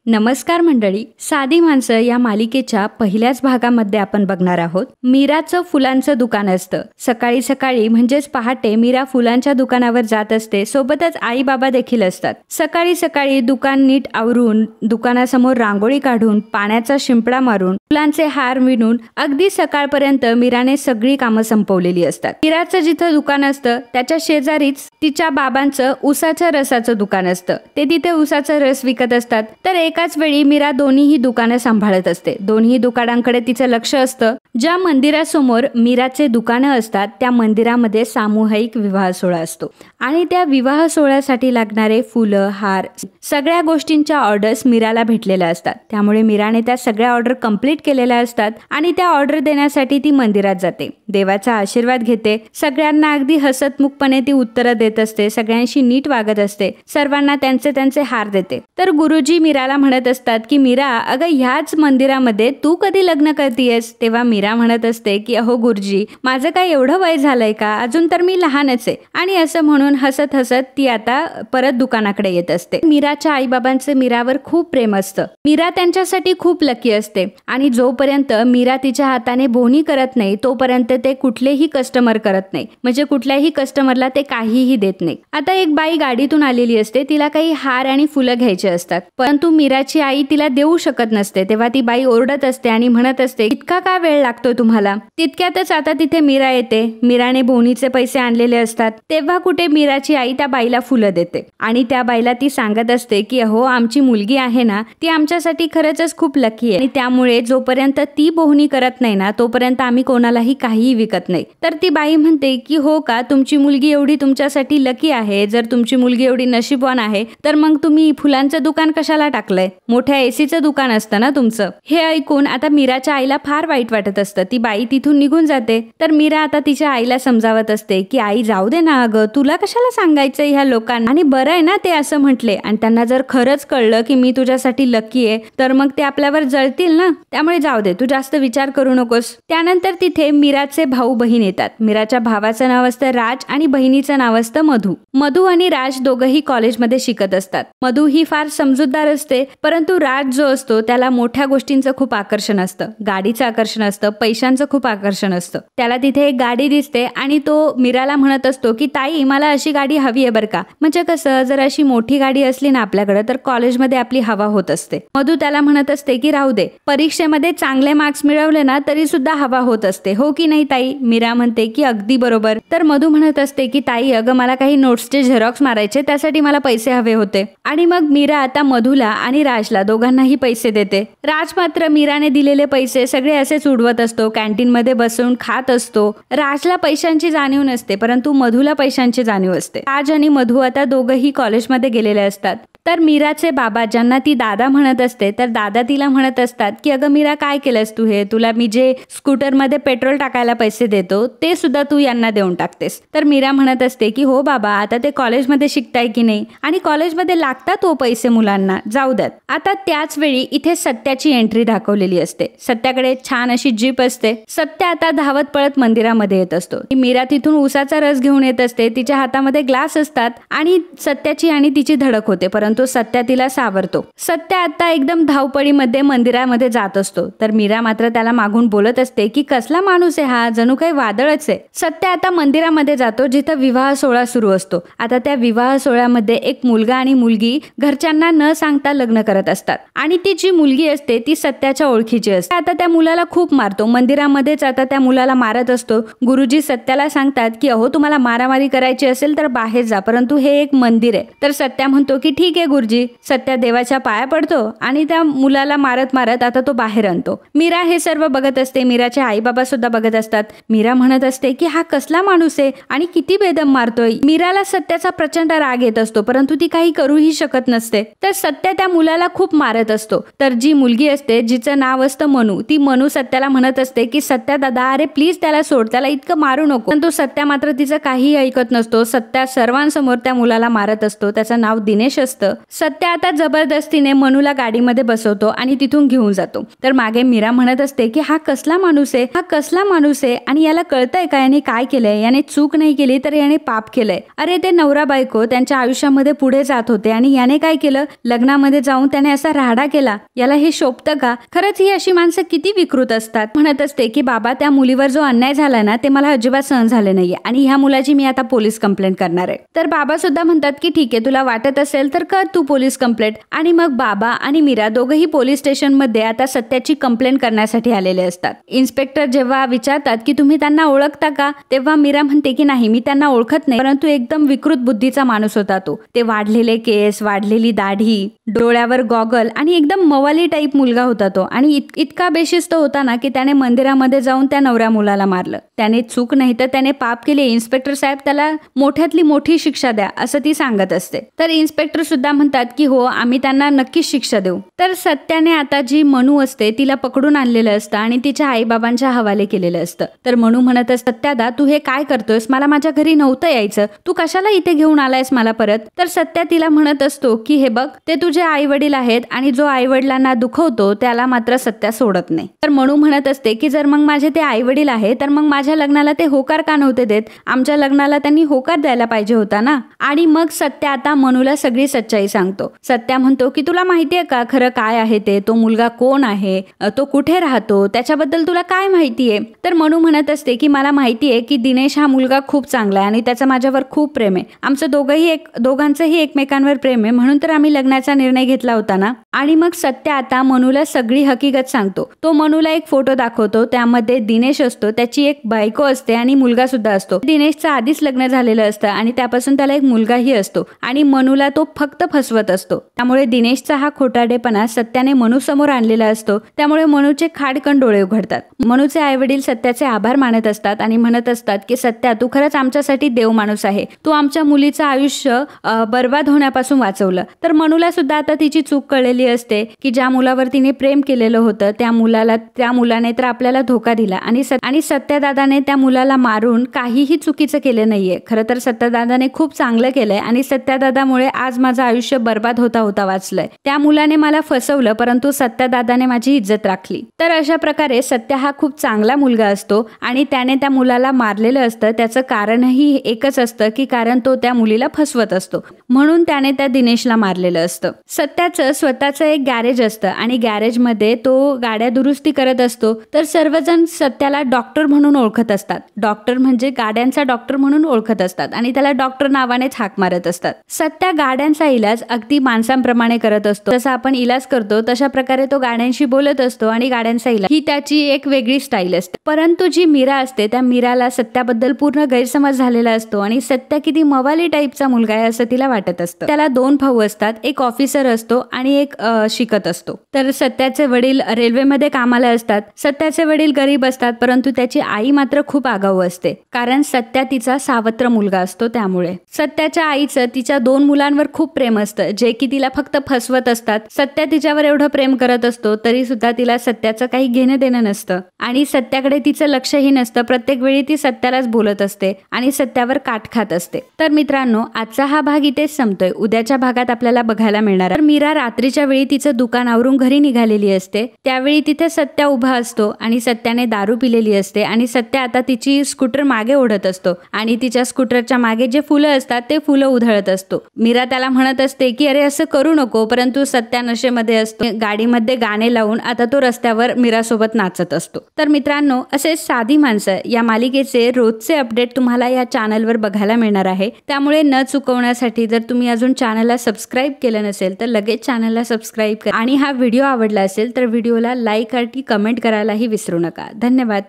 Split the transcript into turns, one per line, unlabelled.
नमस्कार मंडळी, साधी माणसं या मालिकेच्या पहिल्याच भागामध्ये आपण बघणार आहोत. मीराचं फुलांचं दुकान असतं. सकाळी सकाळी म्हणजेच पहाटे मीरा फुलांच्या दुकानावर जात असते. सोबतच आई बाबा देखील असतात. सकाळी सकाळी दुकान नीट आवरून, दुकानासमोर रांगोळी काढून, पाण्याचा शिंपडा मारून, फुलांचे हार विणून अगदी सकाळपर्यंत मीराने सगळी कामं संपवलेली असतात. मीराचं जिथं दुकान असतं त्याच्या शेजारीच तिच्या बाबांचं उसाच्या रसाचं दुकान असतं. ते तिथे उसाचा रस विकत असतात. तर एकाच वेळी मीरा दोन्हीही दुकानं सांभाळत असते. दोन्ही दुकानांकडे तिचं लक्ष असतं. ज्या मंदिरासमोर मीराचे दुकानं असतात त्या मंदिरामध्ये सामूहिक विवाह सोहळा असतो आणि त्या विवाह सोहळ्यासाठी लागणारे फुलं, हार, सगळ्या गोष्टींच्या ऑर्डर्स मीराला भेटलेल्या असतात. त्यामुळे मीराने त्या सगळ्या ऑर्डर कंप्लीट केलेल्या असतात आणि त्या ऑर्डर देण्यासाठी ती मंदिरात जाते. देवाचा आशीर्वाद घेते. सगळ्यांना अगदी हसतमुखपणे ती उत्तरं देत असते. सगळ्यांशी नीट वागत असते. सर्वांना त्यांचे त्यांचे हार देते. तर गुरुजी मीराला म्हणत असतात की मीरा, अगं ह्याच मंदिरामध्ये तू कधी लग्न करतीयस? तेव्हा मीरा म्हणत असते की अहो गुरुजी, माझं काय एवढं वय झालंय का? अजून तर मी लहानच आहे. आणि असं म्हणून हसत हसत ती आता परत दुकानाकडे येत असते. मीराच्या आईबाबांचं मीरावर खूप प्रेम असतं. मीरा त्यांच्यासाठी खूप लकी असते आणि जोपर्यंत मीरा तिच्या हाताने बोहणी करत नाही तोपर्यंत ते कुठलेही कस्टमर करत नाही. म्हणजे कुठल्याही कस्टमरला ते काहीही देत नाही. आता एक बाई गाडीतून आलेली असते. तिला काही हार आणि फुलं घ्यायचे असतात, परंतु मीराची आई तिला देऊ शकत नसते. तेव्हा ती बाई ओरडत असते आणि म्हणत असते, इतका का वेळ लागतोय तुम्हाला? तितक्यातच आता तिथे मीरा येते. मीराने बोहणीचे पैसे आणलेले असतात. तेव्हा कुठे मीराची आई त्या बाईला फुलं देते आणि त्या बाईला ती सांगत असते की अहो, आमची मुलगी आहे ना, ती आमच्यासाठी खरंच खूप लकी आहे आणि त्यामुळे जोपर्यंत ती बोहणी करत नाही ना तोपर्यंत आम्ही कोणालाही काहीही विकत नाही. तर ती बाई म्हणते की हो का, तुमची मुलगी एवढी तुमच्यासाठी लकी आहे? जर तुमची मुलगी एवढी नशीबवान आहे तर मग तुम्ही फुलांचं दुकान कशाला टाकलंय? मोठ्या एसीचं दुकान असतं ना तुमचं. हे ऐकून आता मीराच्या आईला फार वाईट वाटत असतं. ती बाई तिथून निघून जाते. तर मीरा आता तिच्या आईला समजावत असते की आई जाऊ दे ना, अगं तुला कशाला सांगायचं ह्या लोकांना, आणि बरं आहे ना ते असं म्हटले, आणि त्यांना जर खरंच कळलं की मी तुझ्यासाठी लकी आहे तर मग ते आपल्यावर जळतील ना. त्यामुळे जाऊ दे, तू जास्त विचार करू नकोस. त्यानंतर तिथे मीराचे भाऊ बहीण येतात. मीराच्या भावाचं नाव असतं राज आणि बहिणीचं नाव असतं मधू. मधू आणि राज दोघंही कॉलेजमध्ये शिकत असतात. मधू ही फार समजूतदार असते, परंतु राज जो असतो त्याला मोठ्या गोष्टींचं खूप आकर्षण असतं. गाडीचं आकर्षण असतं, पैशांचं खूप आकर्षण असतं. त्याला तिथे एक गाडी दिसते आणि तो मीराला म्हणत असतो की ताई, मला अशी गाडी हवी आहे बरं का. म्हणजे कसं, जर अशी मोठी गाडी असली ना आपल्याकडे तर कॉलेजमध्ये आपली हवा होत असते. मधू त्याला म्हणत असते की राहू दे, परीक्षेमध्ये चांगले मार्क्स मिळवले ना तरी सुद्धा हवा होत असते, हो की नाही ताई? मीरा म्हणते की अगदी बरोबर. तर मधू म्हणत असते की ताई, अगं मला काही नोट्सचे झेरॉक्स मारायचे, त्यासाठी मला पैसे हवे होते. आणि मग मीरा आता मधूला आणि राजला दोघांनाही पैसे देते. राज मात्र मीराने दिलेले पैसे सगळे असेच उडवत असतो. कॅन्टीन मध्ये बसून खात असतो. राजला पैशांची जाणीव नसते, परंतु मधूला पैशांची जाणीव असते. राज आणि मधू आता दोघंही कॉलेजमध्ये गेलेले असतात. तर मीराचे बाबा, ज्यांना ती दादा म्हणत असते, तर दादा तिला म्हणत असतात की अगं मीरा, काय केलंस तू हे? तुला मी जे स्कूटरमध्ये पेट्रोल टाकायला पैसे देतो ते सुद्धा तू यांना देऊन टाकतेस. तर मीरा म्हणत असते की हो बाबा, आता ते कॉलेजमध्ये शिकताय की नाही, आणि कॉलेजमध्ये लागतात हो पैसे मुलांना, जाऊ द्यात. आता त्याच वेळी इथे सत्याची एंट्री दाखवलेली असते. सत्याकडे छान अशी जीप असते. सत्या आता धावत पळत मंदिरामध्ये येत असतो. मीरा तिथून उसाचा रस घेऊन येत असते. तिच्या हातामध्ये ग्लास असतात आणि सत्याची आणि तिची धडक होते, परंतु सत्या तिला सावरतो. सत्या आता एकदम धावपळीमध्ये मंदिरामध्ये जात असतो. तर मीरा मात्र त्याला मागून बोलत असते की कसला माणूस आहे हा, जणू काही वादळच आहे. सत्या आता मंदिरामध्ये जातो जिथं विवाह सोहळा सुरू असतो. आता त्या विवाह सोहळ्यामध्ये एक मुलगा आणि मुलगी घरच्यांना न सांगता लग्न करत असतात आणि ती जी मुलगी असते ती सत्याच्या ओळखीची असते. आता त्या मुलाला खूप मारतो. मंदिरामध्येच आता त्या मुलाला मारत असतो. गुरुजी सत्याला सांगतात की अहो, तुम्हाला मारामारी करायची असेल तर बाहेर जा, परंतु हे एक मंदिर आहे. तर सत्या म्हणतो की ठीक आहे गुरुजी. सत्या देवाच्या पाया पडतो आणि त्या मुलाला मारत मारत आता तो बाहेर आणतो. मीरा हे सर्व बघत असते. मीराचे आई बाबा सुद्धा बघत असतात. मीरा म्हणत असते की हा कसला माणूस आहे आणि किती बेदम मारतोय. मीराला सत्याचा प्रचंड राग येत असतो, परंतु ती काही करूही शकत नसते. तर सत्या त्या मुलाला खूप मारत असतो. तर जी मुलगी असते, जिचं नाव असतं मनू, ती मनू सत्याला म्हणत असते की सत्या दादा, अरे प्लीज त्याला सोड, त्याला इतकं मारू नको. परंतु सत्या मात्र तिचं काही ऐकत नसतो. सत्या सर्वांसमोर त्या मुलाला मारत असतो. त्याचं नाव दिनेश असतं. असतं. सत्या आता जबरदस्तीने मनूला गाडीमध्ये बसवतो आणि तिथून घेऊन जातो. तर मागे मीरा म्हणत असते की हा कसला माणूस आहे, हा कसला माणूस आहे आणि याला कळतंय का याने काय केलंय, याने चूक नाही केली तर याने पाप केलंय. अरे ते नवरा बायको त्यांच्या आयुष्यामध्ये पुढे जात होते आणि याने काय केलं, लग्नामध्ये जाऊन त्याने असा राडा केला. याला हे शोभतं का? खरंच ही अशी माणसं किती विकृत असतात. म्हणत असते की बाबा त्या मुलीवर जो अन्याय झाला ना ते मला अजिबात सहन झाले नाहीये आणि ह्या मुलाची मी आता पोलीस कंप्लेंट करणार आहे. तर बाबा सुद्धा म्हणतात की ठीक आहे, तुला वाटत असेल तर कर तू पोलीस कंप्लेंट. आणि मग बाबा आणि मीरा दोघंही पोलीस स्टेशन मध्ये आता सत्याची कंप्लेंट करण्यासाठी आलेले असतात. इन्स्पेक्टर जेव्हा विचारतात की तुम्ही त्यांना ओळखता का, तेव्हा मीरा म्हणते की नाही, मी त्यांना ओळखत नाही, परंतु एकदम विकृत बुद्धीचा माणूस होता तो. ते वाढलेले केस, वाढलेली दाढी, डोळ्यावर गॉगल आणि एकदम मवाली टाईप मुलगा होता तो. आणि इतका बेशिस्त होता ना की त्याने मंदिरामध्ये जाऊन त्या नवऱ्या मुलाला मारलं. त्याने चूक नाही तर त्याने पाप केले. इन्स्पेक्टर साहेब त्याला मोठ्यातली मोठी शिक्षा द्या असं ती सांगत असते. तर इन्स्पेक्टर सुद्धा म्हणतात की हो, आम्ही त्यांना नक्कीच शिक्षा देऊ. तर सत्याने आता जी मनू असते तिला पकडून आणलेलं असतं आणि तिच्या आईबाबांच्या हवाले केलेलं असतं. तर मनू म्हणत असतं, सत्यादा तू हे काय करतोयस, मला माझ्या घरी नव्हतं यायचं, तू कशाला इथे घेऊन आलायस मला परत. तर सत्या तिला म्हणत असतो की हे बघ, ते तुझे आई वडील आहेत आणि जो आई वडिलांना दुखवतो त्याला मात्र सत्या सोडत नाही. तर मनू म्हणत असते की जर मग माझे ते आई वडील आहे तर मग माझ्या लग्नाला ते होकार का नव्हते देत, आमच्या लग्नाला त्यांनी होकार द्यायला पाहिजे होता ना. आणि मग सत्या आता मनूला सगळी सच्चाई सांगतो. सत्या म्हणतो की तुला माहितीये का खरं काय आहे ते, तो मुलगा कोण आहे, तो कुठे राहतो, त्याच्याबद्दल तुला काय माहितीये. तर मनू म्हणत असते की मला माहितीये की दिनेश हा मुलगा खूप चांगला आहे आणि त्याचं माझ्यावर खूप प्रेम आहे. आमचं दोघांचंही एकमेकांवर प्रेम आहे, म्हणून तर आम्ही लग्नाचा निर्णय घेतला होता ना. आणि मग सत्या आता मनूला सगळी हकीकत सांगतो. तो मनूला एक फोटो दाखवतो, त्यामध्ये दिनेश असतो, त्याची एक बायको असते आणि मुलगा सुद्धा असतो. दिनेशचं आधीच लग्न झालेलं असतं आणि त्यापासून त्याला एक मुलगाही असतो आणि मनूला तो फक्त फसवत असतो. त्यामुळे दिनेशचा हा खोटारडेपणा सत्याने मनू समोर आणलेला असतो. त्यामुळे मनूचे खाडकन डोळे उघडतात. मनूचे आई वडील सत्याचे आभार मानत असतात आणि म्हणत असतात की सत्या तू खरंच आमच्यासाठी देव माणूस आहे, तू आमच्या मुलीचं आयुष्य बर्बाद होण्यापासून वाचवलं. तर मनूला सुद्धा आता तिची चूक कळलेली असते की ज्या मुलावर तिने प्रेम केलेलं होतं त्या मुलाने तर आपल्याला धोका दिला आणि सत्यादादाने त्या मुलाला मारून काहीही चुकीचं केलं नाहीये. खरं तर सत्यादादाने खूप चांगलं केलंय आणि सत्यादादामुळे आज माझं आयुष्य बर्बाद होता वाचलंय. त्या मुलाने मला फसवलं परंतु सत्यादादाने माझी इज्जत राखली. तर अशा प्रकारे सत्या हा खूप चांगला मुलगा असतो आणि त्याने त्या मुलाला मारलेलं असतं. त्याचं कारणही एकच असतं की कारण तो त्या मुलीला फसवत असतो, म्हणून त्याने त्या दिनेशला मारलेलं असतं. सत्याचं स्वतःचं एक गॅरेज असतं आणि गॅरेजमध्ये तो गाड्या दुरुस्ती करत असतो. तर सर्वजण सत्याला डॉक्टर म्हणून ओळखत असतात. डॉक्टर म्हणजे गाड्यांचा डॉक्टर म्हणून ओळखत असतात आणि त्याला डॉक्टर नावानेच हाक मारत असतात. सत्या गाड्यांचा इलाज अगदी माणसांप्रमाणे करत असतो. जसं आपण इलाज करतो तशा प्रकारे तो गाड्यांशी बोलत असतो आणि गाड्यांचा इलाज ही त्याची एक वेगळी स्टाईल असते. परंतु जी मीरा असते त्या मीराला सत्याबद्दल पूर्ण गैरसमज झालेला असतो आणि सत्या किती मवाली टाईपचा मुलगा आहे असं तिला वाटत असतं. त्याला 2 भाऊ असतात, एक ऑफिसर असतो आणि एक शिकत असतो. तर सत्याचे वडील रेल्वेमध्ये कामाला असतात. सत्याचे वडील गरीब असतात परंतु त्याची आई मात्र खूप आगाऊ असते, कारण सत्या तिचा सावत्र मुलगा असतो. त्यामुळे सत्याच्या आईचं तिच्या 2 मुलांवर खूप प्रेम असतं, जे की तिला फक्त फसवत असतात. सत्या तिच्यावर एवढं प्रेम करत असतो तरी सुद्धा तिला सत्याचं काही घेणं देणं नसतं आणि सत्याकडे तिचं लक्षही नसतं. प्रत्येक वेळी ती सत्यालाच बोलत असते आणि सत्यावर काट खात असते. तर मित्रांनो, आजचा हा भाग इथेच संपतोय. उद्याच्या भागात आपल्याला बघायला मिळणार तर मीरा रात्रीच्या वेळी तिचं दुकान आवरून घरी निघालेली असते. त्यावेळी तिथे सत्या उभा असतो आणि सत्याने दारू पिलेली असते आणि सत्या आता तिची स्कूटर मागे ओढत असतो आणि तिच्या स्कूटरच्या मागे जे फुलं असतात ते फुलं उधळत असतो. मीरा त्याला म्हणत असते की अरे असं करू नको, परंतु सत्या नशेमध्ये असतो. गाडीमध्ये गाणे लावून आता तो रस्त्यावर मीरासोबत नाचत असतो. तर मित्रांनो, असे साधी माणसं या मालिकेचे रोजचे अपडेट तुम्हाला या चॅनलवर बघायला मिळणार आहे. त्यामुळे न चुकवण्यासाठी जर तुम्ही अजून चॅनलला सबस्क्राईब केलं नसेल तर लगेच चॅनलला सबस्क्राईब करा आणि हा व्हिडिओ आवडला असेल तर व्हिडिओला लाईक आणि कमेंट करायलाही विसरू नका. धन्यवाद.